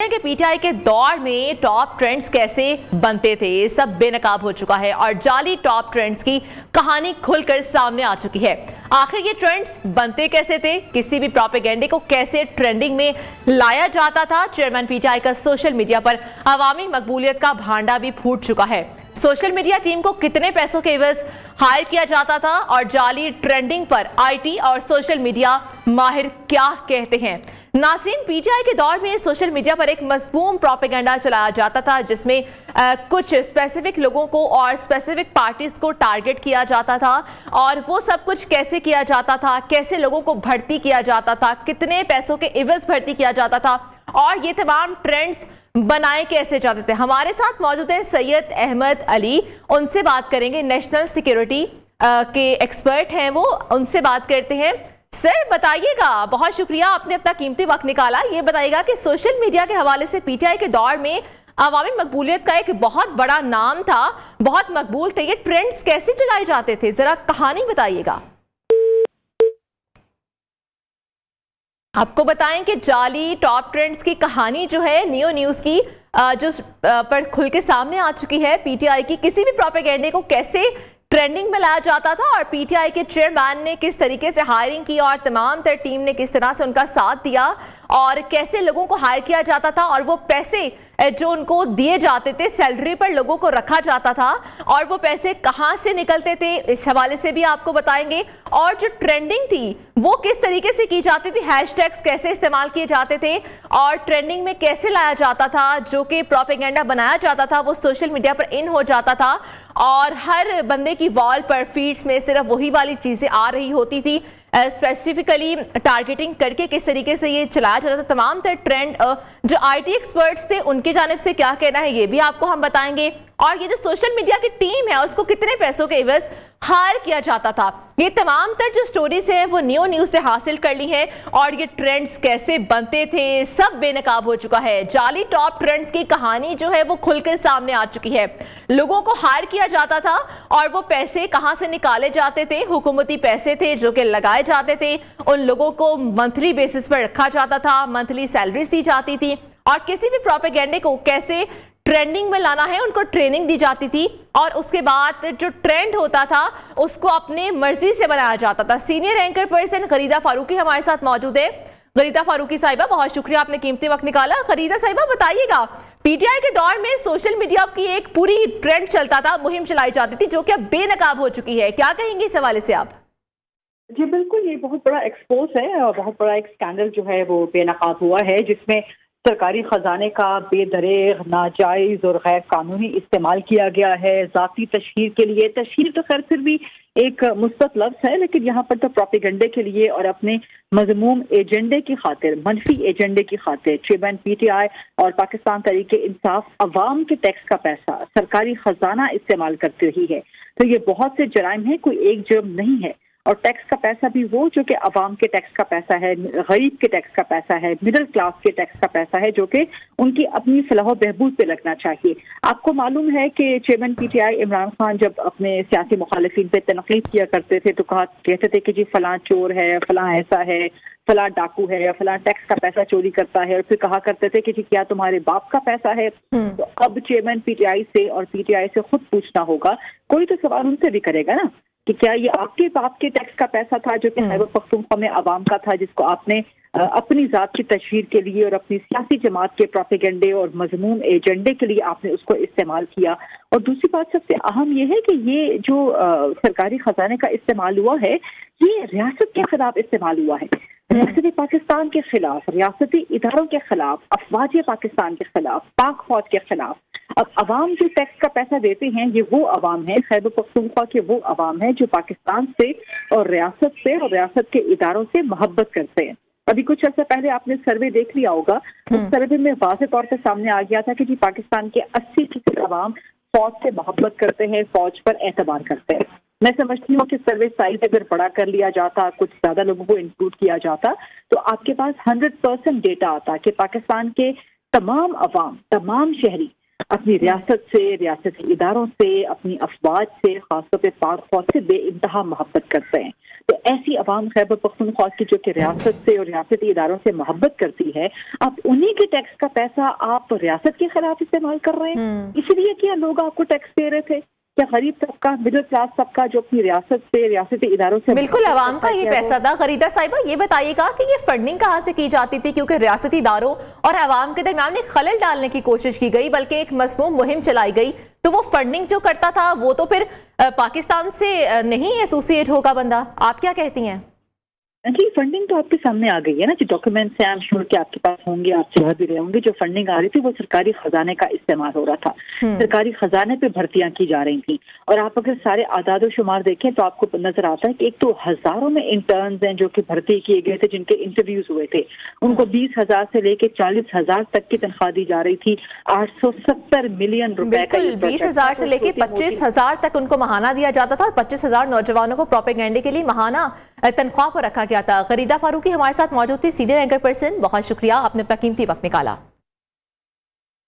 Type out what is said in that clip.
हैं कि पीटीआई के दौर में टॉप ट्रेंड्स कैसे बनते थे, सब बेनकाब हो चुका है और जाली टॉप ट्रेंड्स की कहानी खुलकर सामने आ चुकी है। आखिर ये ट्रेंड्स बनते कैसे थे, किसी भी प्रोपेगेंडे को कैसे ट्रेंडिंग में लाया जाता था। चेयरमैन पीटीआई का सोशल मीडिया पर अवामी मकबूलियत का भांडा भी फूट चुका है। सोशल मीडिया टीम को कितने पैसों के एवज हायर किया जाता था और जाली ट्रेंडिंग पर आईटी और सोशल मीडिया माहिर क्या कहते हैं। नाज़रीन, पीटीआई के दौर में सोशल मीडिया पर एक मज़मूम प्रोपेगेंडा चलाया जाता था जिसमें कुछ स्पेसिफिक लोगों को और स्पेसिफिक पार्टीज को टारगेट किया जाता था और वो सब कुछ कैसे किया जाता था, कैसे लोगों को भर्ती किया जाता था, कितने पैसों के एवज भर्ती किया जाता था और ये तमाम ट्रेंड्स बनाए कैसे जाते थे। हमारे साथ मौजूद है सैयद अहमद अली, उनसे बात करेंगे। नेशनल सिक्योरिटी के एक्सपर्ट हैं वो, उनसे बात करते हैं। सर बताइएगा, बहुत शुक्रिया आपने अपना कीमती वक्त निकाला। ये बताइएगा कि सोशल मीडिया के हवाले से पीटीआई के दौर में अवामी मकबूलियत का एक बहुत बड़ा नाम था, बहुत मकबूल थे, ये ट्रेंड्स कैसे चलाए जाते थे, जरा कहानी बताइएगा। आपको बताएं कि जाली टॉप ट्रेंड्स की कहानी जो है नियो न्यूज की जो पर खुल के सामने आ चुकी है। पीटीआई की किसी भी प्रोपेगेंडे को कैसे ट्रेंडिंग में लाया जाता था और पीटीआई के चेयरमैन ने किस तरीके से हायरिंग की और तमाम तर टीम ने किस तरह से उनका साथ दिया और कैसे लोगों को हायर किया जाता था और वो पैसे जो उनको दिए जाते थे सैलरी पर लोगों को रखा जाता था और वो पैसे कहां से निकलते थे, इस हवाले से भी आपको बताएंगे। और जो ट्रेंडिंग थी वो किस तरीके से की जाती थी, हैशटैग्स कैसे इस्तेमाल किए जाते थे और ट्रेंडिंग में कैसे लाया जाता था, जो कि प्रोपेगेंडा बनाया जाता था वो सोशल मीडिया पर इन हो जाता था और हर बंदे की वॉल पर फीड्स में सिर्फ वही वाली चीजें आ रही होती थी। स्पेसिफिकली टारगेटिंग करके किस तरीके से ये चलाया जाता था, तमाम तर ट्रेंड जो आईटी एक्सपर्ट्स थे उनकी जानिब से क्या कहना है ये भी आपको हम बताएंगे। और ये जो सोशल मीडिया की टीम है उसको कितने पैसों के एवज हायर किया जाता था, ये तमाम तर जो स्टोरीज हैं वो नियो न्यूज से हासिल कर ली हैं और ये ट्रेंड्स कैसे बनते थे सब बेनकाब हो चुका है। जाली टॉप ट्रेंड्स की कहानी जो है वो खुलकर सामने आ चुकी है। लोगों को हायर किया जाता था और वो पैसे कहां से निकाले जाते थे, हुकूमती पैसे थे जो कि लगाए जाते थे, उन लोगों को मंथली बेसिस पर रखा जाता था, मंथली सैलरीज दी जाती थी और किसी भी प्रोपेगेंडे को कैसे ट्रेंडिंग में लाना है उनको ट्रेनिंग दी जाती थी और उसके बाद जो ट्रेंड होता था उसको अपने मर्जी से बनाया जाता था। सीनियर एंकर पर्सन खरीदा फारूकी हमारे साथ मौजूद है। खरीदा फारूकी साहिबा, बहुत शुक्रिया आपने कीमती वक्त निकाला। खरीदा साहिबा बताइएगा, पीटीआई के दौर में सोशल मीडिया की एक पूरी ट्रेंड चलता था, मुहिम चलाई जाती थी जो कि अब बेनकाब हो चुकी है, क्या कहेंगे इस हवाले से आप? जी बिल्कुल, ये बहुत बड़ा एक्सपोज है और बहुत बड़ा एक स्कैंडल जो है वो बेनकाब हुआ है जिसमें सरकारी खजाने का बेदरेग, नाजायज और गैर कानूनी इस्तेमाल किया गया है ज़ाती तशहीर के लिए। तशहीर तो खैर फिर भी एक मुस्बत लफ्ज़ है, लेकिन यहाँ पर तो प्रोपेगेंडे के लिए और अपने मज़मूम एजेंडे की खातिर, मनफी एजेंडे की खातिर चेयरमैन पीटीआई और पाकिस्तान तहरीक इंसाफ अवाम के टैक्स का पैसा, सरकारी खजाना इस्तेमाल करती रही है। तो ये बहुत से जराइम है, कोई एक जुर्म नहीं है। और टैक्स का पैसा भी वो जो कि अवाम के टैक्स का पैसा है, गरीब के टैक्स का पैसा है, मिडिल क्लास के टैक्स का पैसा है जो कि उनकी अपनी फलाह बहबूद पे लगना चाहिए। आपको मालूम है कि चेयरमैन पीटीआई इमरान खान जब अपने सियासी मुखालिफिन पे तनकीद किया करते थे तो कहते थे कि जी फलां चोर है, फलां ऐसा है, फलां डाकू है या फलां टैक्स का पैसा चोरी करता है और फिर कहा करते थे कि जी क्या तुम्हारे बाप का पैसा है। तो अब चेयरमैन पीटीआई से और पीटीआई से खुद पूछना होगा, कोई तो सवाल उनसे भी करेगा ना कि क्या ये आपके बाप के टैक्स का पैसा था जो कि खैबर पख्तूनख्वा में अवाम का था, जिसको आपने अपनी जात की तशहीर के लिए और अपनी सियासी जमात के प्रोपेगेंडे और मजमूम एजेंडे के लिए आपने उसको इस्तेमाल किया। और दूसरी बात सबसे अहम ये है कि ये जो सरकारी खजाने का इस्तेमाल हुआ है ये रियासत के खिलाफ इस्तेमाल हुआ है, रियासती पाकिस्तान के खिलाफ, रियासती इदारों के खिलाफ, अफवाज पाकिस्तान के खिलाफ, पाक फौज के खिलाफ। अब अवाम जो टैक्स का पैसा देते हैं ये वो अवाम है, खैबर पख्तूनख्वा के वो अवाम है जो पाकिस्तान से और रियासत के इदारों से मोहब्बत करते हैं। अभी कुछ अर्से पहले आपने सर्वे देख लिया होगा, उस सर्वे में वाज़ेह तौर पर सामने आ गया था कि जी पाकिस्तान के 80% अवाम फौज से मोहब्बत करते हैं, फौज पर एतबार करते हैं। मैं समझती हूँ कि सर्वे साइज अगर बड़ा कर लिया जाता, कुछ ज्यादा लोगों को इंक्लूड किया जाता तो आपके पास 100% डेटा आता कि पाकिस्तान के तमाम अवाम, तमाम शहरी अपनी रियासत से, रियासती इदारों से, अपनी अफवाज से, खासतौर पर पाक फौज से बेइंतहा मोहब्बत करते हैं। تو ایسی عوام خیبر پختونخوا کی جو کہ ریاست سے اور ریاستی اداروں سے محبت کرتی ہے، آپ انہی کے ٹیکس کا پیسہ آپ ریاست کے خلاف استعمال کر رہے ہیں. اس لیے کیا لوگ آپ کو ٹیکس دے رہے تھے؟ کیا غریب طبقہ، مڈل کلاس طبقہ جو اپنی ریاست سے، ریاستی اداروں سے بالکل عوام کا یہ پیسہ تھا. غریدہ صاحبہ یہ بتائیے گا کہ یہ فنڈنگ کہاں سے کی جاتی تھی؟ کیونکہ ریاستی اداروں اور عوام کے درمیان ایک خلل ڈالنے کی کوشش کی گئی، بلکہ ایک مسموم مہم چلائی گئی، تو وہ فنڈنگ جو کرتا تھا وہ تو پھر پاکستان سے نہیں ایسوسیٹ ہوگا بندہ. آپ کیا کہتی ہیں؟ جی فنڈنگ تو آپ کے سامنے آ گئی ہے نا، جو ڈاکیومنٹس ہیں آئی ایم شیور کہ آپ کے پاس ہوں گے، آپ چلا بھی رہے ہوں گے. جو فنڈنگ آ رہی تھی وہ سرکاری خزانے کا استعمال ہو رہا تھا، سرکاری خزانے پہ بھرتیاں کی جا رہی تھیں. اور آپ اگر سارے اعداد و شمار دیکھیں تو آپ کو نظر آتا ہے کہ ایک تو ہزاروں میں انٹرنز ہیں جو کہ بھرتی کیے گئے تھے، جن کے انٹرویوز ہوئے تھے. ان کو 20,000 سے لے کے 40,000 تک کی تنخواہ دی جا رہی تھی. 870 ملین روپے کا، 20,000 سے لے کے 25,000 تک ان کو ماہانہ دیا جاتا تھا، اور 25,000 نوجوانوں کو پروپیگنڈے کے لیے ماہانہ تنخواہ کو رکھا گیا تھا. غریدہ فاروقی ہمارے ساتھ موجود تھی، سینئر اینکر پرسن. بہت شکریہ، آپ نے اپنا قیمتی وقت نکالا.